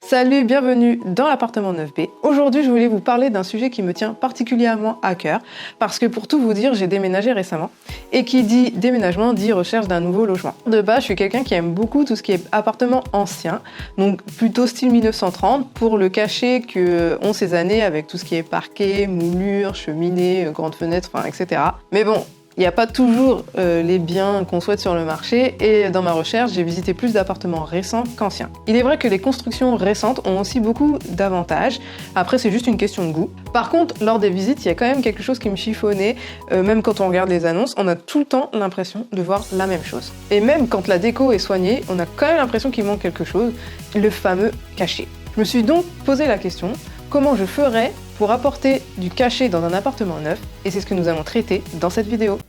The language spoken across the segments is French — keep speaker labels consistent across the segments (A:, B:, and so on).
A: Salut, bienvenue dans l'appartement 9B. Aujourd'hui, je voulais vous parler d'un sujet qui me tient particulièrement à cœur parce que pour tout vous dire, j'ai déménagé récemment et qui dit déménagement dit recherche d'un nouveau logement. De base, je suis quelqu'un qui aime beaucoup tout ce qui est appartement ancien, donc plutôt style 1930 pour le cachet que ont ces années avec tout ce qui est parquet, moulure, cheminée, grandes fenêtres, etc. Mais bon, il n'y a pas toujours les biens qu'on souhaite sur le marché et dans ma recherche, j'ai visité plus d'appartements récents qu'anciens. Il est vrai que les constructions récentes ont aussi beaucoup d'avantages. Après, c'est juste une question de goût. Par contre, lors des visites, il y a quand même quelque chose qui me chiffonnait. Même quand on regarde les annonces, on a tout le temps l'impression de voir la même chose. Et même quand la déco est soignée, on a quand même l'impression qu'il manque quelque chose, le fameux cachet. Je me suis donc posé la question, comment je ferais pour apporter du cachet dans un appartement neuf, et c'est ce que nous allons traiter dans cette vidéo.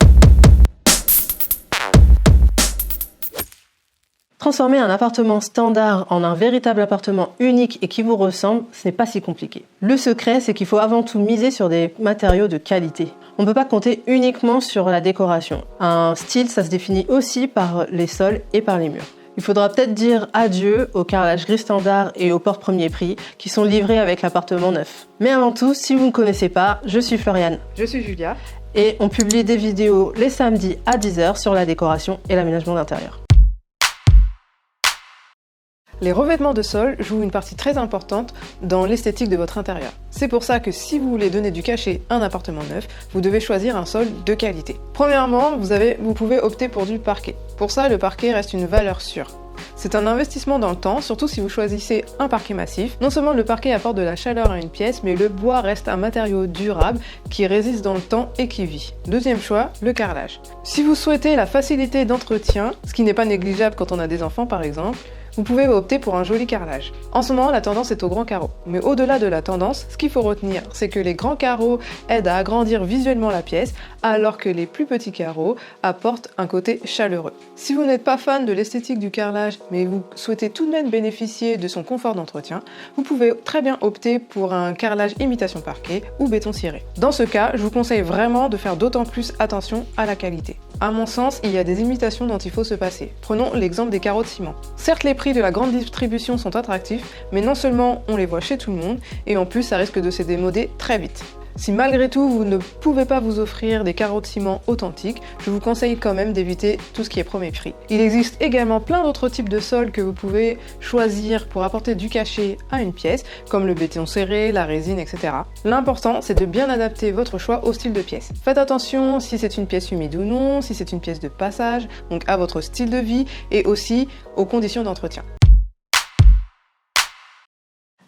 B: Transformer un appartement standard en un véritable appartement unique et qui vous ressemble, ce n'est pas si compliqué. Le secret, c'est qu'il faut avant tout miser sur des matériaux de qualité. On ne peut pas compter uniquement sur la décoration. Un style, ça se définit aussi par les sols et par les murs. Il faudra peut-être dire adieu au carrelage gris standard et aux portes premier prix qui sont livrés avec l'appartement neuf. Mais avant tout, si vous ne me connaissez pas, je suis Floriane.
A: Je suis Julia.
B: Et on publie des vidéos les samedis à 10h sur la décoration et l'aménagement d'intérieur.
A: Les revêtements de sol jouent une partie très importante dans l'esthétique de votre intérieur. C'est pour ça que si vous voulez donner du cachet à un appartement neuf, vous devez choisir un sol de qualité. Premièrement, vous pouvez opter pour du parquet. Pour ça, le parquet reste une valeur sûre. C'est un investissement dans le temps, surtout si vous choisissez un parquet massif. Non seulement le parquet apporte de la chaleur à une pièce, mais le bois reste un matériau durable qui résiste dans le temps et qui vit. Deuxième choix, le carrelage. Si vous souhaitez la facilité d'entretien, ce qui n'est pas négligeable quand on a des enfants par exemple, vous pouvez opter pour un joli carrelage. En ce moment, la tendance est aux grands carreaux. Mais au-delà de la tendance, ce qu'il faut retenir, c'est que les grands carreaux aident à agrandir visuellement la pièce, alors que les plus petits carreaux apportent un côté chaleureux. Si vous n'êtes pas fan de l'esthétique du carrelage, mais vous souhaitez tout de même bénéficier de son confort d'entretien, vous pouvez très bien opter pour un carrelage imitation parquet ou béton ciré. Dans ce cas, je vous conseille vraiment de faire d'autant plus attention à la qualité. À mon sens, il y a des imitations dont il faut se passer. Prenons l'exemple des carreaux de ciment. Certes, les prix de la grande distribution sont attractifs, mais non seulement on les voit chez tout le monde, et en plus ça risque de se démoder très vite. Si malgré tout vous ne pouvez pas vous offrir des carreaux de ciment authentiques, je vous conseille quand même d'éviter tout ce qui est premier prix. Il existe également plein d'autres types de sols que vous pouvez choisir pour apporter du cachet à une pièce, comme le béton serré, la résine, etc. L'important c'est de bien adapter votre choix au style de pièce. Faites attention si c'est une pièce humide ou non, si c'est une pièce de passage, donc à votre style de vie et aussi aux conditions d'entretien.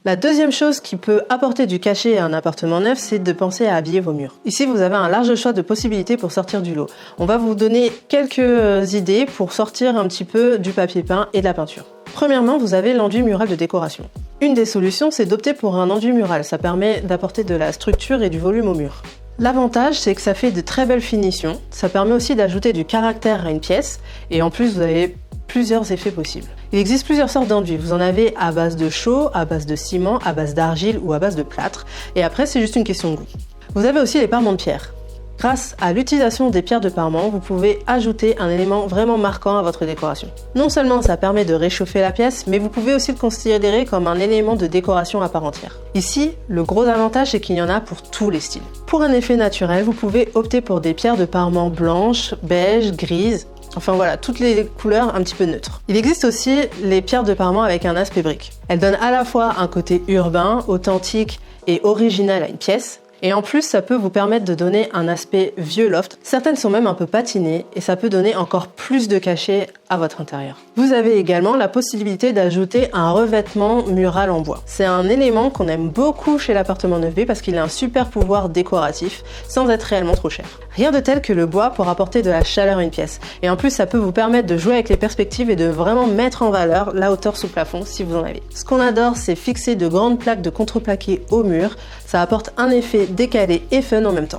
B: La deuxième chose qui peut apporter du cachet à un appartement neuf, c'est de penser à habiller vos murs. Ici, vous avez un large choix de possibilités pour sortir du lot. On va vous donner quelques idées pour sortir un petit peu du papier peint et de la peinture. Premièrement, vous avez l'enduit mural de décoration. Une des solutions, c'est d'opter pour un enduit mural. Ça permet d'apporter de la structure et du volume au mur. L'avantage, c'est que ça fait de très belles finitions. Ça permet aussi d'ajouter du caractère à une pièce. Et en plus, vous avez plusieurs effets possibles. Il existe plusieurs sortes d'enduits. Vous en avez à base de chaux, à base de ciment, à base d'argile ou à base de plâtre. Et après, c'est juste une question de goût. Vous avez aussi les parements de pierre. Grâce à l'utilisation des pierres de parement, vous pouvez ajouter un élément vraiment marquant à votre décoration. Non seulement ça permet de réchauffer la pièce, mais vous pouvez aussi le considérer comme un élément de décoration à part entière. Ici, le gros avantage, c'est qu'il y en a pour tous les styles. Pour un effet naturel, vous pouvez opter pour des pierres de parement blanches, beige, grises. Enfin voilà, toutes les couleurs un petit peu neutres. Il existe aussi les pierres de parement avec un aspect brique. Elles donnent à la fois un côté urbain, authentique et original à une pièce, et en plus ça peut vous permettre de donner un aspect vieux loft. Certaines sont même un peu patinées et ça peut donner encore plus de cachet à votre intérieur. Vous avez également la possibilité d'ajouter un revêtement mural en bois. C'est un élément qu'on aime beaucoup chez l'appartement 9B parce qu'il a un super pouvoir décoratif sans être réellement trop cher. Rien de tel que le bois pour apporter de la chaleur à une pièce. Et en plus ça peut vous permettre de jouer avec les perspectives et de vraiment mettre en valeur la hauteur sous plafond si vous en avez. Ce qu'on adore, c'est fixer de grandes plaques de contreplaqué au mur. Ça apporte un effet décalé et fun en même temps.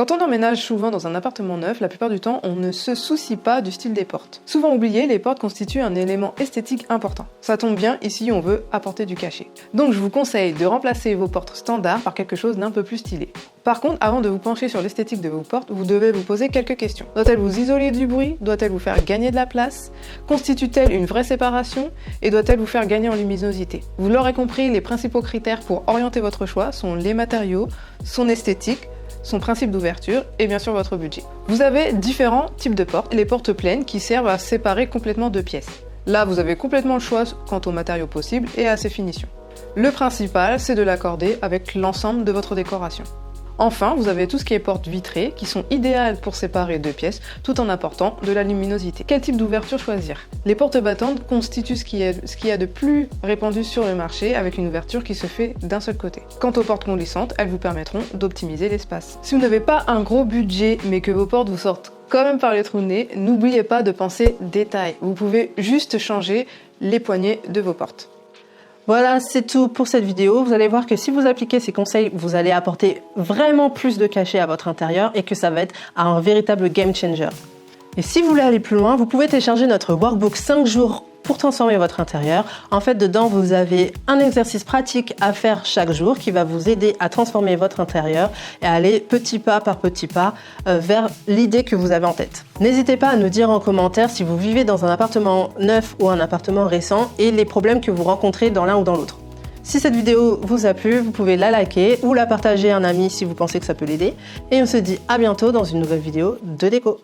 A: Quand on emménage souvent dans un appartement neuf, la plupart du temps, on ne se soucie pas du style des portes. Souvent oublié, les portes constituent un élément esthétique important. Ça tombe bien, ici on veut apporter du cachet. Donc je vous conseille de remplacer vos portes standards par quelque chose d'un peu plus stylé. Par contre, avant de vous pencher sur l'esthétique de vos portes, vous devez vous poser quelques questions. Doit-elle vous isoler du bruit? Doit-elle vous faire gagner de la place? Constitue-t-elle une vraie séparation? Et doit-elle vous faire gagner en luminosité? Vous l'aurez compris, les principaux critères pour orienter votre choix sont les matériaux, son esthétique, son principe d'ouverture et bien sûr votre budget. Vous avez différents types de portes. Les portes pleines qui servent à séparer complètement deux pièces. Là, vous avez complètement le choix quant aux matériaux possibles et à ses finitions. Le principal, c'est de l'accorder avec l'ensemble de votre décoration. Enfin, vous avez tout ce qui est portes vitrées qui sont idéales pour séparer deux pièces tout en apportant de la luminosité. Quel type d'ouverture choisir? Les portes battantes constituent ce qu'il y a de plus répandu sur le marché avec une ouverture qui se fait d'un seul côté. Quant aux portes coulissantes, elles vous permettront d'optimiser l'espace. Si vous n'avez pas un gros budget mais que vos portes vous sortent quand même par les trous de nez, n'oubliez pas de penser détail. Vous pouvez juste changer les poignées de vos portes.
B: Voilà, c'est tout pour cette vidéo. Vous allez voir que si vous appliquez ces conseils, vous allez apporter vraiment plus de cachet à votre intérieur et que ça va être un véritable game changer. Et si vous voulez aller plus loin, vous pouvez télécharger notre workbook 5 jours pour transformer votre intérieur. En fait, dedans, vous avez un exercice pratique à faire chaque jour qui va vous aider à transformer votre intérieur et à aller petit pas par petit pas vers l'idée que vous avez en tête. N'hésitez pas à nous dire en commentaire si vous vivez dans un appartement neuf ou un appartement récent et les problèmes que vous rencontrez dans l'un ou dans l'autre. Si cette vidéo vous a plu, vous pouvez la liker ou la partager à un ami si vous pensez que ça peut l'aider. Et on se dit à bientôt dans une nouvelle vidéo de déco.